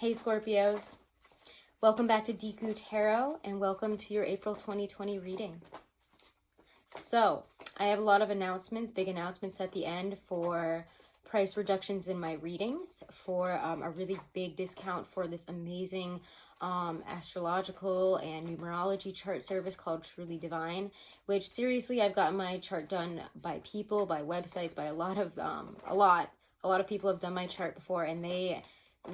Hey Scorpios, welcome back to Deku Tarot and welcome to your April 2020 reading. So, I have a lot of announcements, big announcements at the end for price reductions in my readings, for a really big discount for this amazing astrological and numerology chart service called Truly Divine, which seriously I've gotten my chart done by people, by websites, by a lot of people have done my chart before, and they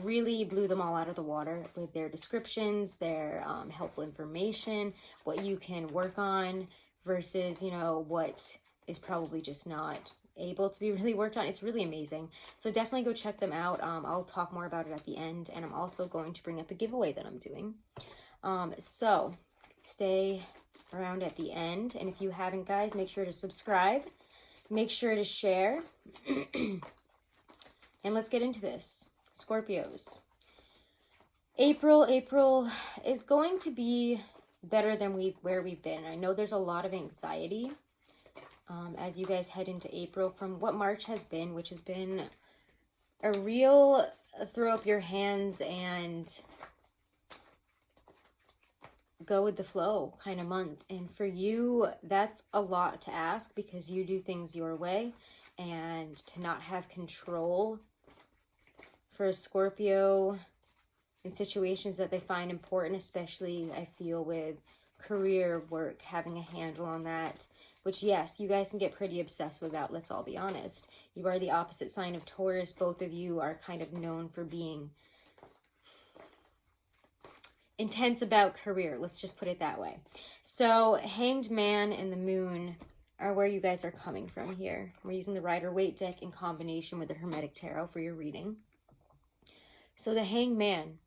really blew them all out of the water with their descriptions, their helpful information, what you can work on versus, what is probably just not able to be really worked on. It's really amazing. So definitely go check them out. I'll talk more about it at the end, and I'm also going to bring up a giveaway that I'm doing. So stay around at the end. And if you haven't, guys, make sure to subscribe. Make sure to share. And let's get into this. Scorpios. April is going to be better than where we've been. I know there's a lot of anxiety as you guys head into April from what March has been, which has been a real throw up your hands and go with the flow kind of month. And for you, that's a lot to ask because you do things your way, and to not have control for a Scorpio in situations that they find important, especially I feel with career, work, having a handle on that, which yes, you guys can get pretty obsessive about, let's all be honest. You are the opposite sign of Taurus. Both of you are kind of known for being intense about career. Let's just put it that way. So Hanged Man and the Moon are where you guys are coming from here. We're using the Rider-Waite deck in combination with the Hermetic Tarot for your reading. So the Hanged Man,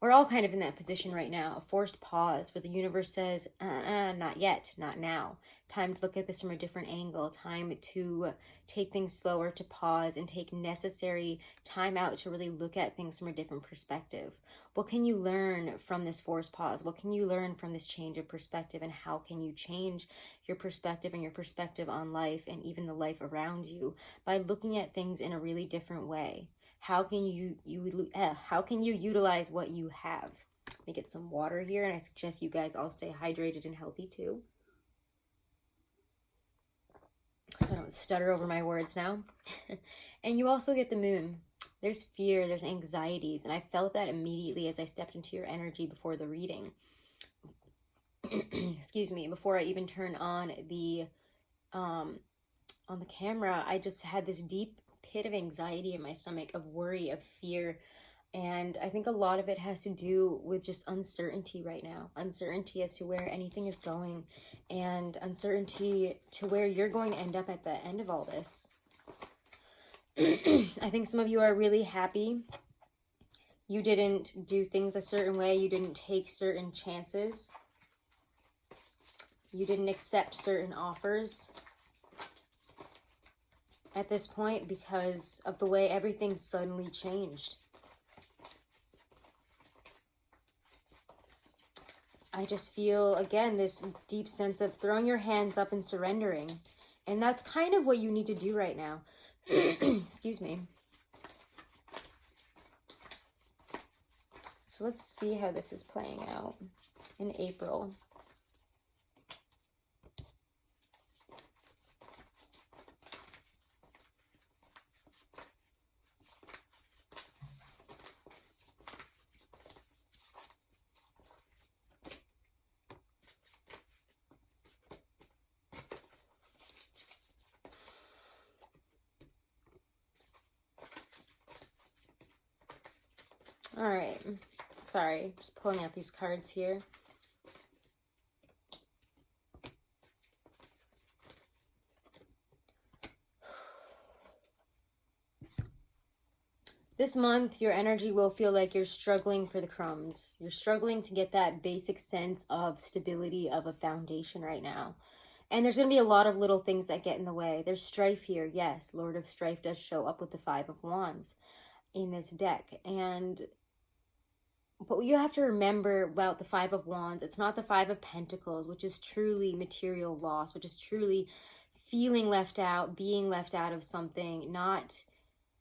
we're all kind of in that position right now, a forced pause where the universe says, not yet, not now. Time to look at this from a different angle, time to take things slower, to pause and take necessary time out to really look at things from a different perspective. What can you learn from this forced pause? What can you learn from this change of perspective, and how can you change your perspective and your perspective on life and even the life around you by looking at things in a really different way? How can you utilize what you have? Let me get some water here, and I suggest you guys all stay hydrated and healthy too. So I don't stutter over my words now. And you also get the Moon. There's fear, there's anxieties, and I felt that immediately as I stepped into your energy before the reading. Excuse me, before I even turned on the camera, I just had this deep pit of anxiety in my stomach, of worry, of fear, and I think a lot of it has to do with just uncertainty right now. Uncertainty as to where anything is going, and uncertainty to where you're going to end up at the end of all this. I think some of you are really happy you didn't do things a certain way, you didn't take certain chances, you didn't accept certain offers at this point because of the way everything suddenly changed. I just feel, again, this deep sense of throwing your hands up and surrendering. And that's kind of what you need to do right now. Excuse me. So let's see how this is playing out in April. All right, sorry, just pulling out these cards here. This month, your energy will feel like you're struggling for the crumbs. You're struggling to get that basic sense of stability of a foundation right now. And there's going to be a lot of little things that get in the way. There's strife here, yes. Lord of Strife does show up with the Five of Wands in this deck. But you have to remember about the Five of Wands, it's not the Five of Pentacles, which is truly material loss, which is truly feeling left out, being left out of something, not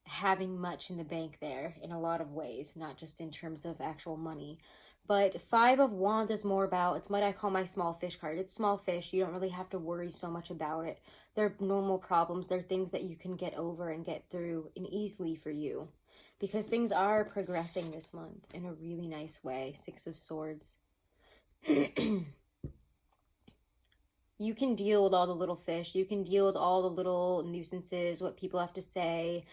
having much in the bank there in a lot of ways, not just in terms of actual money. But Five of Wands is more about, it's what I call my small fish card. It's small fish. You don't really have to worry so much about it. They're normal problems. They're things that you can get over and get through and easily for you. Because things are progressing this month in a really nice way. Six of Swords. You can deal with all the little fish. You can deal with all the little nuisances, what people have to say.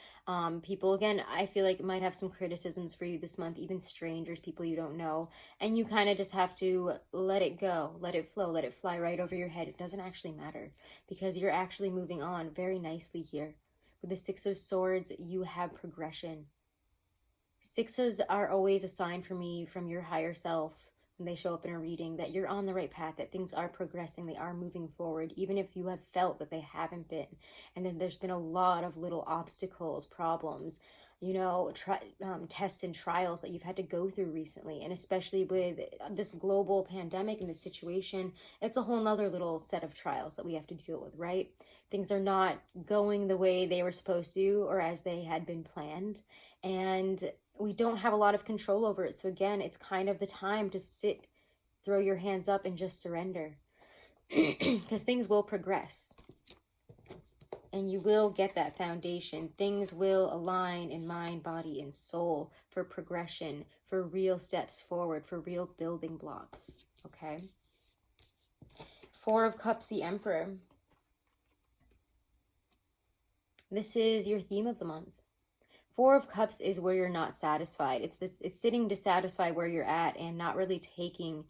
People, again, I feel like might have some criticisms for you this month, even strangers, people you don't know. And you kind of just have to let it go, let it flow, let it fly right over your head. It doesn't actually matter because you're actually moving on very nicely here. With the Six of Swords, you have progression. Sixes are always a sign for me from your higher self. They show up in a reading that you're on the right path, that things are progressing, they are moving forward, even if you have felt that they haven't been. And then there's been a lot of little obstacles, problems, you know, tests and trials that you've had to go through recently. And especially with this global pandemic and this situation, it's a whole nother little set of trials that we have to deal with, right? Things are not going the way they were supposed to or as they had been planned. And we don't have a lot of control over it. So again, it's kind of the time to sit, throw your hands up and just surrender. Because things will progress. And you will get that foundation. Things will align in mind, body, and soul for progression, for real steps forward, for real building blocks. Okay? Four of Cups, the Emperor. This is your theme of the month. Four of Cups is where you're not satisfied. It's sitting dissatisfied where you're at and not really taking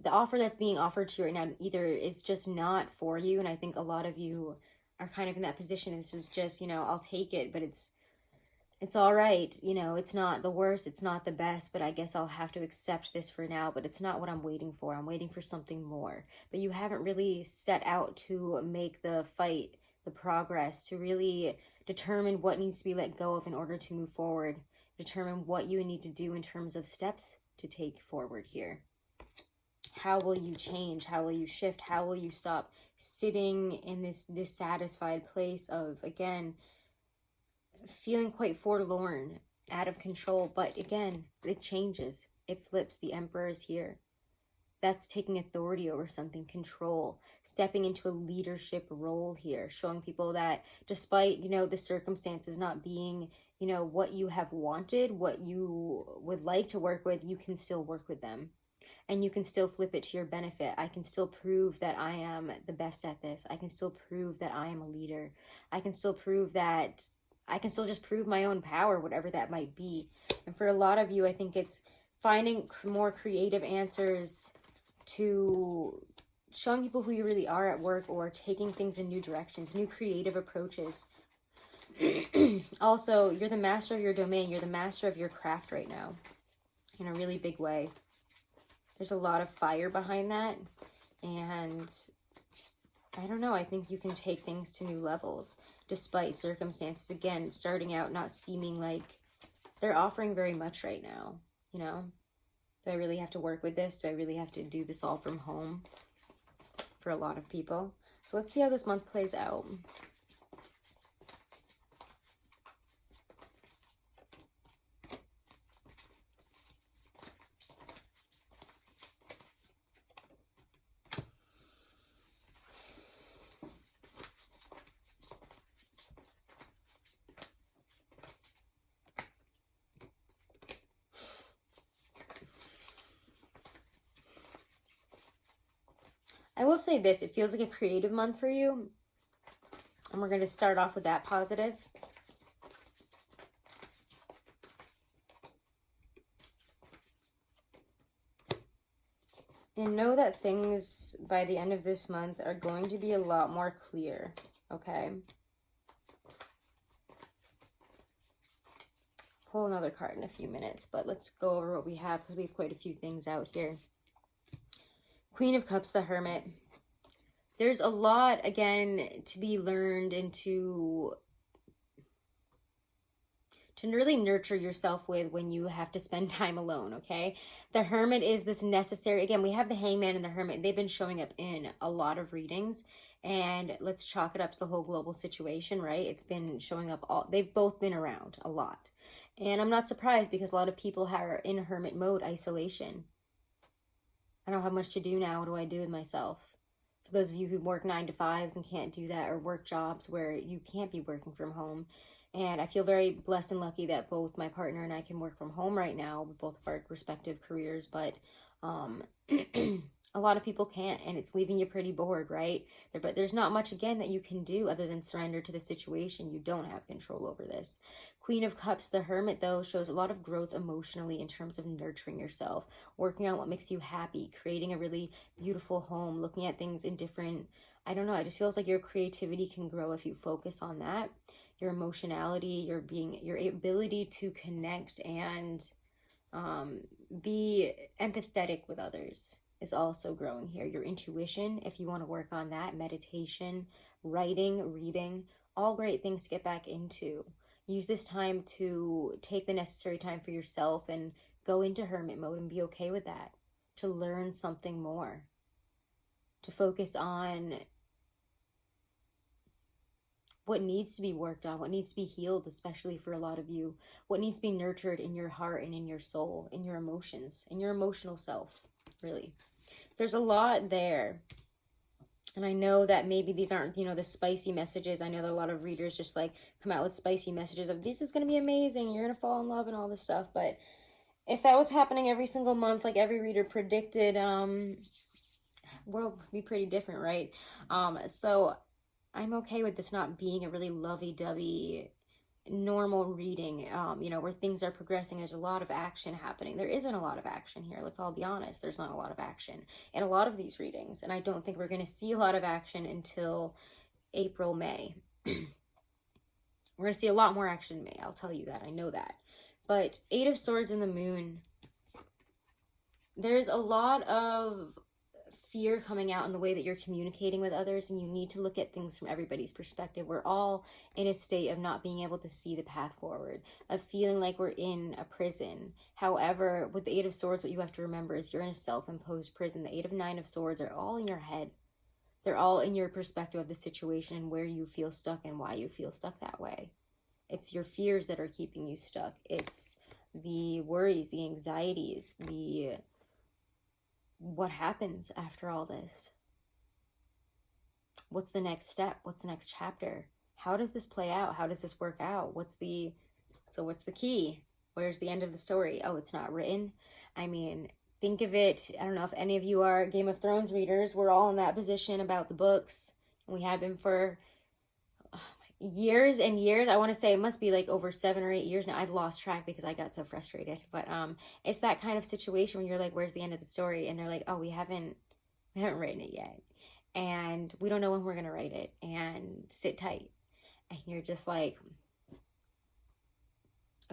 the offer that's being offered to you right now. Either it's just not for you, and I think a lot of you are kind of in that position. This is just, you know, I'll take it, but it's all right. You know, it's not the worst, it's not the best, but I guess I'll have to accept this for now, but it's not what I'm waiting for. I'm waiting for something more. But you haven't really set out to make the fight, the progress, to really determine what needs to be let go of in order to move forward. Determine what you need to do in terms of steps to take forward here. How will you change? How will you shift? How will you stop sitting in this dissatisfied place of, again, feeling quite forlorn, out of control? But again, it changes. It flips. The Emperor is here. That's taking authority over something, control, stepping into a leadership role here, showing people that despite, you know, the circumstances not being, you know, what you have wanted, what you would like to work with, you can still work with them. And you can still flip it to your benefit. I can still prove that I am the best at this. I can still prove that I am a leader. I can still prove that I can still just prove my own power, whatever that might be. And for a lot of you, I think it's finding more creative answers to showing people who you really are at work, or taking things in new directions, new creative approaches. Also, you're the master of your domain. You're the master of your craft right now in a really big way. There's a lot of fire behind that. And I don't know, I think you can take things to new levels despite circumstances. Again, starting out not seeming like they're offering very much right now, you know? Do I really have to work with this? Do I really have to do this all from home? For a lot of people. So let's see how this month plays out. I will say this, it feels like a creative month for you. And we're going to start off with that positive. And know that things by the end of this month are going to be a lot more clear, okay? Pull another card in a few minutes, but let's go over what we have because we have quite a few things out here. Queen of Cups, the Hermit. There's a lot, again, to be learned and to really nurture yourself with when you have to spend time alone, okay? The Hermit is this necessary, again, we have the Hangman and the Hermit. They've been showing up in a lot of readings. And let's chalk it up to the whole global situation, right? It's been showing up they've both been around a lot. And I'm not surprised because a lot of people are in hermit mode, isolation. I don't have much to do now. What do I do with myself? For those of you who work 9 to 5s and can't do that, or work jobs where you can't be working from home. And I feel very blessed and lucky that both my partner and I can work from home right now with both of our respective careers. But a lot of people can't, and it's leaving you pretty bored, right? But there's not much, again, that you can do other than surrender to the situation. You don't have control over this. Queen of Cups, the Hermit, though, shows a lot of growth emotionally in terms of nurturing yourself, working on what makes you happy, creating a really beautiful home, looking at things in different, I don't know, it just feels like your creativity can grow if you focus on that. Your emotionality, your ability to connect and be empathetic with others is also growing here. Your intuition, if you want to work on that, meditation, writing, reading, all great things to get back into. Use this time to take the necessary time for yourself and go into hermit mode and be okay with that. To learn something more. To focus on what needs to be worked on, what needs to be healed, especially for a lot of you. What needs to be nurtured in your heart and in your soul, in your emotions, in your emotional self, really. There's a lot there. And I know that maybe these aren't, the spicy messages. I know that a lot of readers just like come out with spicy messages of this is going to be amazing, you're going to fall in love and all this stuff. But if that was happening every single month, like every reader predicted, world would be pretty different, right? So I'm okay with this not being a really lovey-dovey normal reading, where things are progressing. There's a lot of action happening. There isn't a lot of action here. Let's all be honest. There's not a lot of action in a lot of these readings. And I don't think we're going to see a lot of action until April, May. We're going to see a lot more action in May. I'll tell you that. I know that. But 8 of Swords and the Moon. There's a lot of fear coming out in the way that you're communicating with others, and you need to look at things from everybody's perspective. We're all in a state of not being able to see the path forward, of feeling like we're in a prison. However, with the 8 of Swords, what you have to remember is you're in a self-imposed prison. The 8 of 9 of Swords are all in your head. They're all in your perspective of the situation and where you feel stuck and why you feel stuck that way. It's your fears that are keeping you stuck. It's the worries, the anxieties, what happens after all this? What's the next step? What's the next chapter? How does this play out? How does this work out? What's the key? Where's the end of the story? Oh, it's not written. I mean, think of it. I don't know if any of you are Game of Thrones readers. We're all in that position about the books. And we have been for years and years. I want to say it must be like over 7 or 8 years now. I've lost track because I got so frustrated. But it's that kind of situation when you're like, where's the end of the story? And they're like, oh, we haven't written it yet. And we don't know when we're going to write it. And sit tight. And you're just like,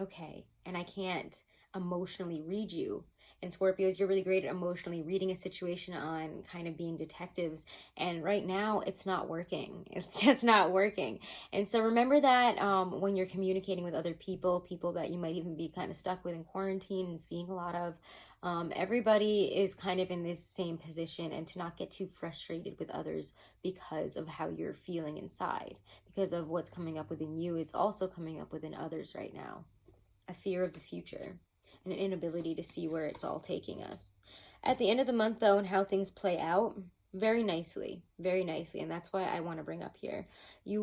okay. And I can't emotionally read you. And Scorpios, you're really great at emotionally reading a situation on kind of being detectives. And right now, it's not working. It's just not working. And so remember that when you're communicating with other people that you might even be kind of stuck with in quarantine and seeing a lot of, everybody is kind of in this same position, and to not get too frustrated with others because of how you're feeling inside. Because of what's coming up within you is also coming up within others right now. A fear of the future. An inability to see where it's all taking us. At the end of the month, though, and how things play out, very nicely, and that's why I want to bring up here. You've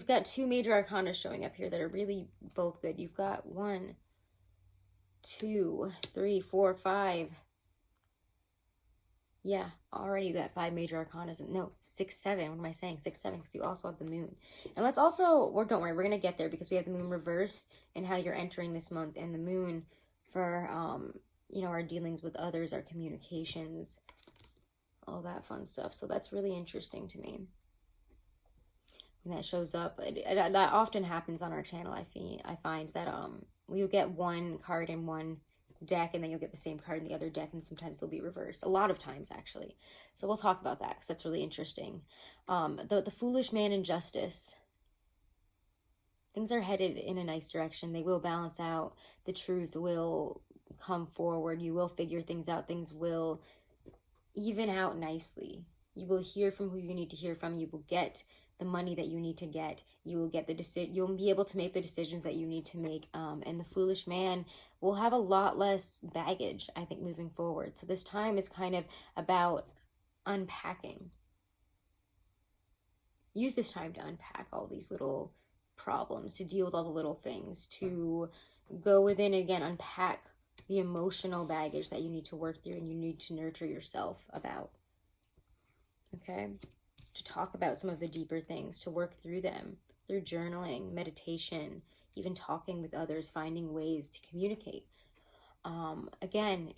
got 2 major arcana showing up here that are really both good. You've got 1, 2, 3, 4, 5. Yeah, already you got 5 major arcana. No, 6, 7. What am I saying? 6, 7, because you also have the moon. And let's also, don't worry, we're going to get there because we have the moon reversed and how you're entering this month, and the moon for, our dealings with others, our communications, all that fun stuff. So that's really interesting to me. When that shows up, that often happens on our channel. I find that we'll get one card in one deck, and then you'll get the same card in the other deck, and sometimes they'll be reversed. A lot of times, actually. So we'll talk about that because that's really interesting. The Foolish Man and Justice. Things are headed in a nice direction. They will balance out. The truth will come forward. You will figure things out. Things will even out nicely. You will hear from who you need to hear from. You will get the money that you need to get. You will get you'll be able to make the decisions that you need to make. And the foolish man will have a lot less baggage, I think, moving forward. So this time is kind of about unpacking. Use this time to unpack all these little problems, to deal with all the little things, to go within, again, unpack the emotional baggage that you need to work through and you need to nurture yourself about. Okay? To talk about some of the deeper things, to work through them through journaling, meditation, even talking with others, finding ways to communicate. Again,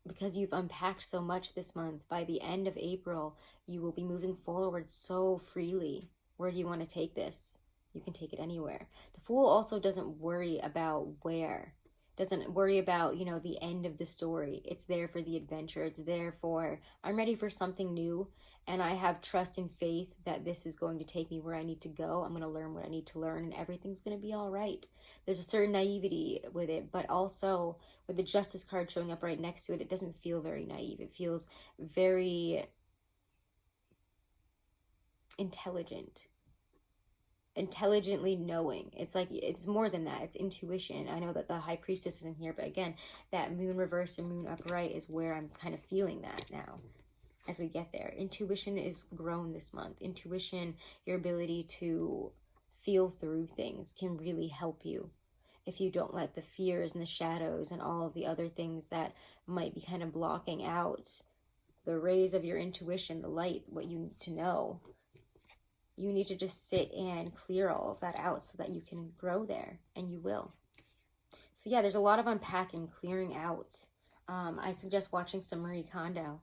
because you've unpacked so much this month, by the end of April, you will be moving forward so freely. Where do you want to take this? You can take it anywhere. The Fool also doesn't worry about where. Doesn't worry about, the end of the story. It's there for the adventure. It's there for, I'm ready for something new, and I have trust and faith that this is going to take me where I need to go. I'm going to learn what I need to learn, and everything's going to be all right. There's a certain naivety with it, but also with the Justice card showing up right next to it, it doesn't feel very naive. It feels very intelligently knowing. It's like, it's more than that. It's intuition. I know that the High Priestess isn't here, but again, that Moon reversed and Moon upright is where I'm kind of feeling that now as we get there. Intuition is grown this month. Intuition, your ability to feel through things, can really help you if you don't let the fears and the shadows and all of the other things that might be kind of blocking out the rays of your intuition, the light, what you need to know. You need to just sit and clear all of that out so that you can grow there, and you will. So yeah, there's a lot of unpacking, clearing out. I suggest watching some Marie Kondo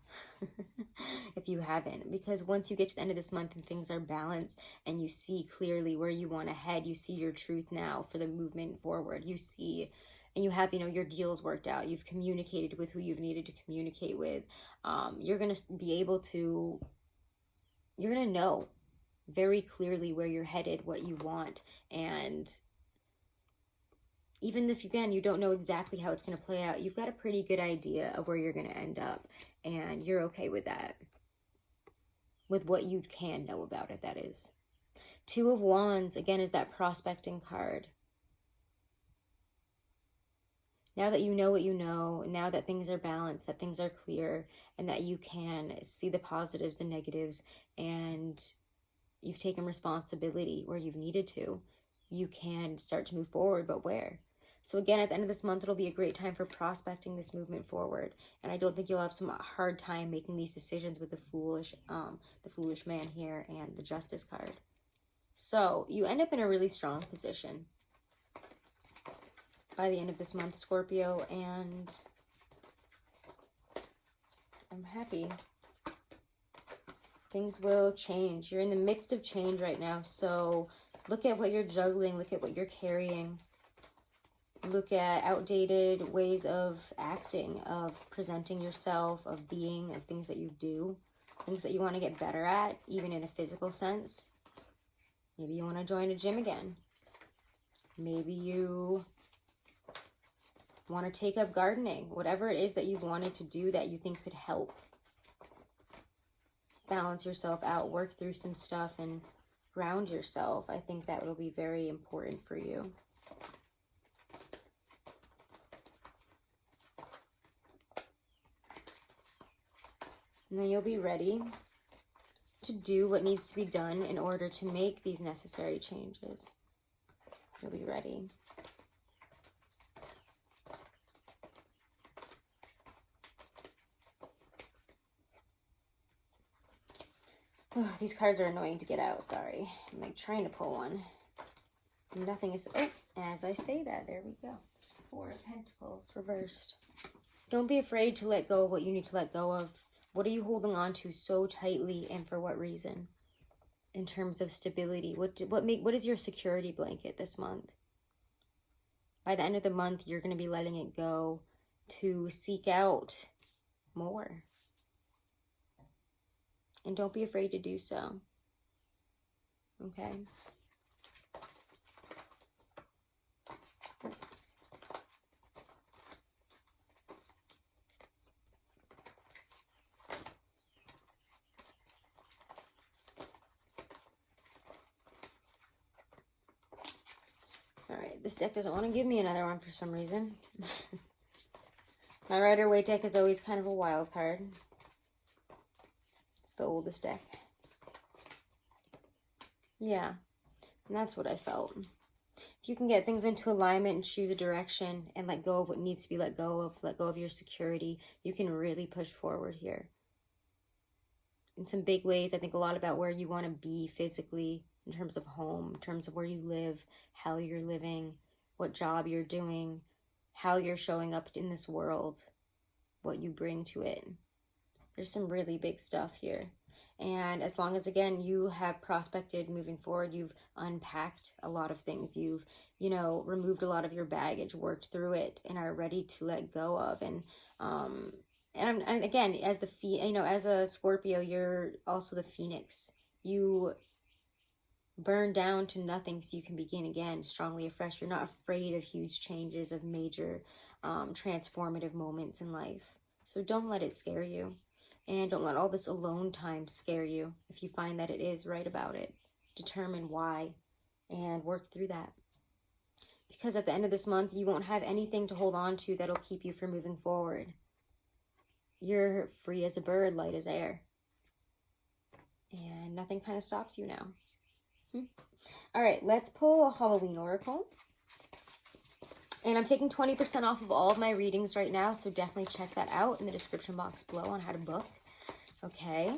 if you haven't, because once you get to the end of this month and things are balanced and you see clearly where you want to head, you see your truth now for the movement forward. You see, and you have, your deals worked out. You've communicated with who you've needed to communicate with. You're going to be able to, you're going to know very clearly where you're headed, what you want, and even if, again, you don't know exactly how it's going to play out, you've got a pretty good idea of where you're going to end up, and you're okay with that, with what you can know about it, that is. Two of Wands, again, is that prospecting card. Now that you know what you know, now that things are balanced, that things are clear, and that you can see the positives, the negatives, and you've taken responsibility where you've needed to, you can start to move forward, but where? So again, at the end of this month, it'll be a great time for prospecting this movement forward. And I don't think you'll have some hard time making these decisions with the foolish man here and the Justice card. So you end up in a really strong position by the end of this month, Scorpio, and I'm happy. Things will change. You're in the midst of change right now, so look at what you're juggling, look at what you're carrying. Look at outdated ways of acting, of presenting yourself, of being, of things that you do, things that you want to get better at, even in a physical sense. Maybe you want to join a gym again. Maybe you want to take up gardening. Whatever it is that you've wanted to do that you think could help balance yourself out, work through some stuff, and ground yourself. I think that will be very important for you. And then you'll be ready to do what needs to be done in order to make these necessary changes. You'll be ready. Oh, these cards are annoying to get out, sorry. I'm like trying to pull one. Nothing is, oh, as I say that, there we go. Four of Pentacles reversed. Don't be afraid to let go of what you need to let go of. What are you holding on to so tightly, and for what reason? In terms of stability, what is your security blanket this month? By the end of the month, you're going to be letting it go to seek out more. And don't be afraid to do so. Okay? This deck doesn't want to give me another one for some reason. My Rider-Waite deck is always kind of a wild card. It's the oldest deck. Yeah, and that's what I felt. If you can get things into alignment and choose a direction and let go of what needs to be let go of your security, you can really push forward here. In some big ways, I think a lot about where you want to be physically, in terms of home, in terms of where you live, how you're living, what job you're doing, how you're showing up in this world, what you bring to it. There's some really big stuff here. And as long as, again, you have prospected moving forward, you've unpacked a lot of things, you've, you know, removed a lot of your baggage, worked through it, and are ready to let go of. And again, as as a Scorpio, you're also the Phoenix. You burn down to nothing so you can begin again, strongly afresh. You're not afraid of huge changes, of major transformative moments in life. So don't let it scare you. And don't let all this alone time scare you. If you find that it is, write about it. Determine why and work through that. Because at the end of this month, you won't have anything to hold on to that'll keep you from moving forward. You're free as a bird, light as air. And nothing kind of stops you now. All right, let's pull a Halloween oracle. And I'm taking 20% off of all of my readings right now, so definitely check that out in the description box below on how to book. Okay.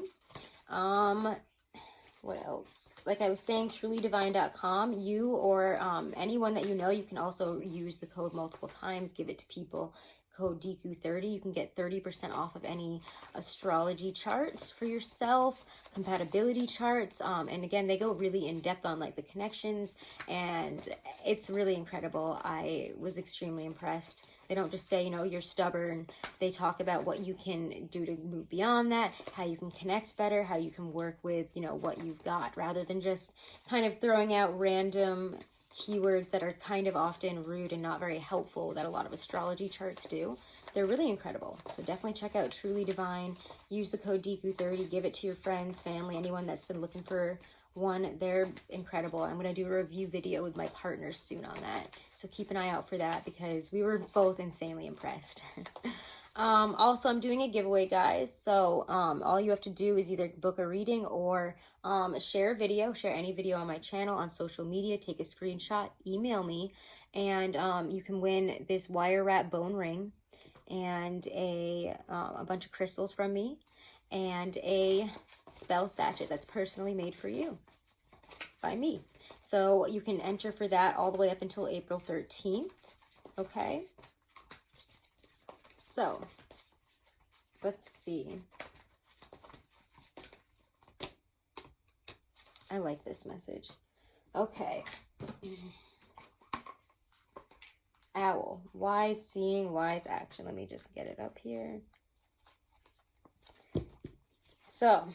What else? Like I was saying, trulydivine.com. You or anyone that you know, you can also use the code multiple times. Give it to people. Code Deku30. You can get 30% off of any astrology charts for yourself, compatibility charts, and again, they go really in depth on like the connections, and it's really incredible. I was extremely impressed. They don't just say, you know, you're stubborn. They talk about what you can do to move beyond that, how you can connect better, how you can work with, you know, what you've got, rather than just kind of throwing out random keywords that are kind of often rude and not very helpful that a lot of astrology charts do. They're really incredible. So definitely check out Truly Divine. Use the code DEKU30. Give it to your friends, family, anyone that's been looking for one. They're incredible. I'm going to do a review video with my partners soon on that. So keep an eye out for that because we were both insanely impressed. Also, I'm doing a giveaway, guys. So all you have to do is either book a reading or share a video, share any video on my channel, on social media, take a screenshot, email me, and you can win this wire wrap bone ring and a bunch of crystals from me and a spell sachet that's personally made for you by me. So you can enter for that all the way up until April 13th. Okay. So, let's see. I like this message. Okay. Owl. Wise seeing, wise action. Let me just get it up here. So,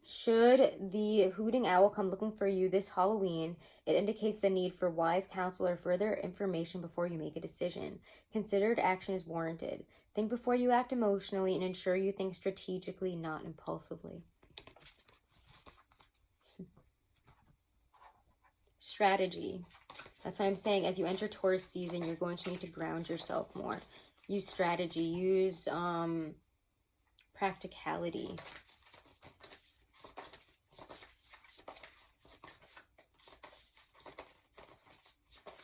should the hooting owl come looking for you this Halloween, it indicates the need for wise counsel or further information before you make a decision. Considered action is warranted. Think before you act emotionally and ensure you think strategically, not impulsively. Strategy. That's what I'm saying. As you enter Taurus season, you're going to need to ground yourself more. Use strategy. Use practicality.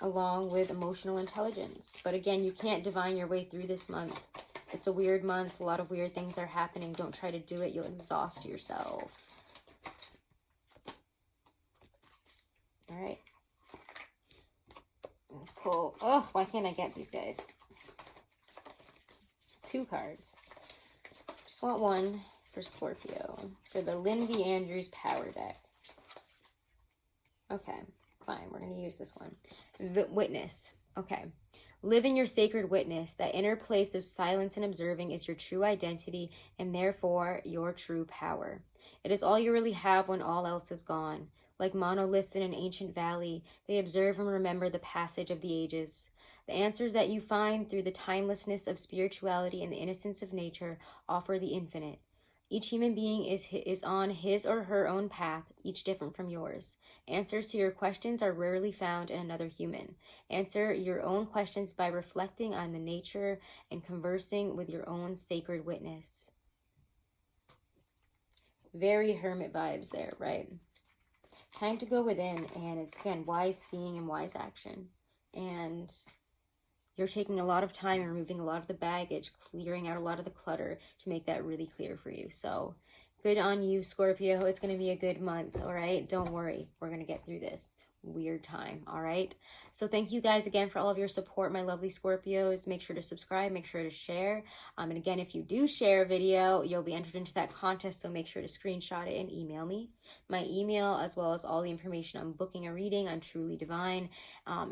Along with emotional intelligence. But again, you can't divine your way through this month. It's a weird month. A lot of weird things are happening. Don't try to do it. You'll exhaust yourself. All right. Let's pull. Oh, why can't I get these guys? 2 cards. Just want one for Scorpio. For the Lynn V. Andrews Power Deck. Okay. Fine, we're going to use this one. Witness. Okay. Live in your sacred witness. That inner place of silence and observing is your true identity and therefore your true power. It is all you really have when all else is gone. Like monoliths in an ancient valley, they observe and remember the passage of the ages. The answers that you find through the timelessness of spirituality and the innocence of nature offer the infinite. Each human being is on his or her own path, each different from yours. Answers to your questions are rarely found in another human. Answer your own questions by reflecting on the nature and conversing with your own sacred witness. Very hermit vibes there, right? Time to go within, and it's, again, wise seeing and wise action. And you're taking a lot of time and removing a lot of the baggage, clearing out a lot of the clutter to make that really clear for you. So good on you, Scorpio. It's going to be a good month, all right? Don't worry. We're going to get through this weird time, all right? So thank you guys again for all of your support, my lovely Scorpios. Make sure to subscribe, make sure to share. And again, if you do share a video, you'll be entered into that contest, so make sure to screenshot it and email me. My email, as well as all the information on booking a reading on Truly Divine,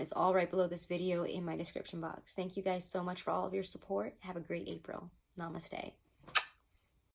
is all right below this video in my description box. Thank you guys so much for all of your support. Have a great April. Namaste.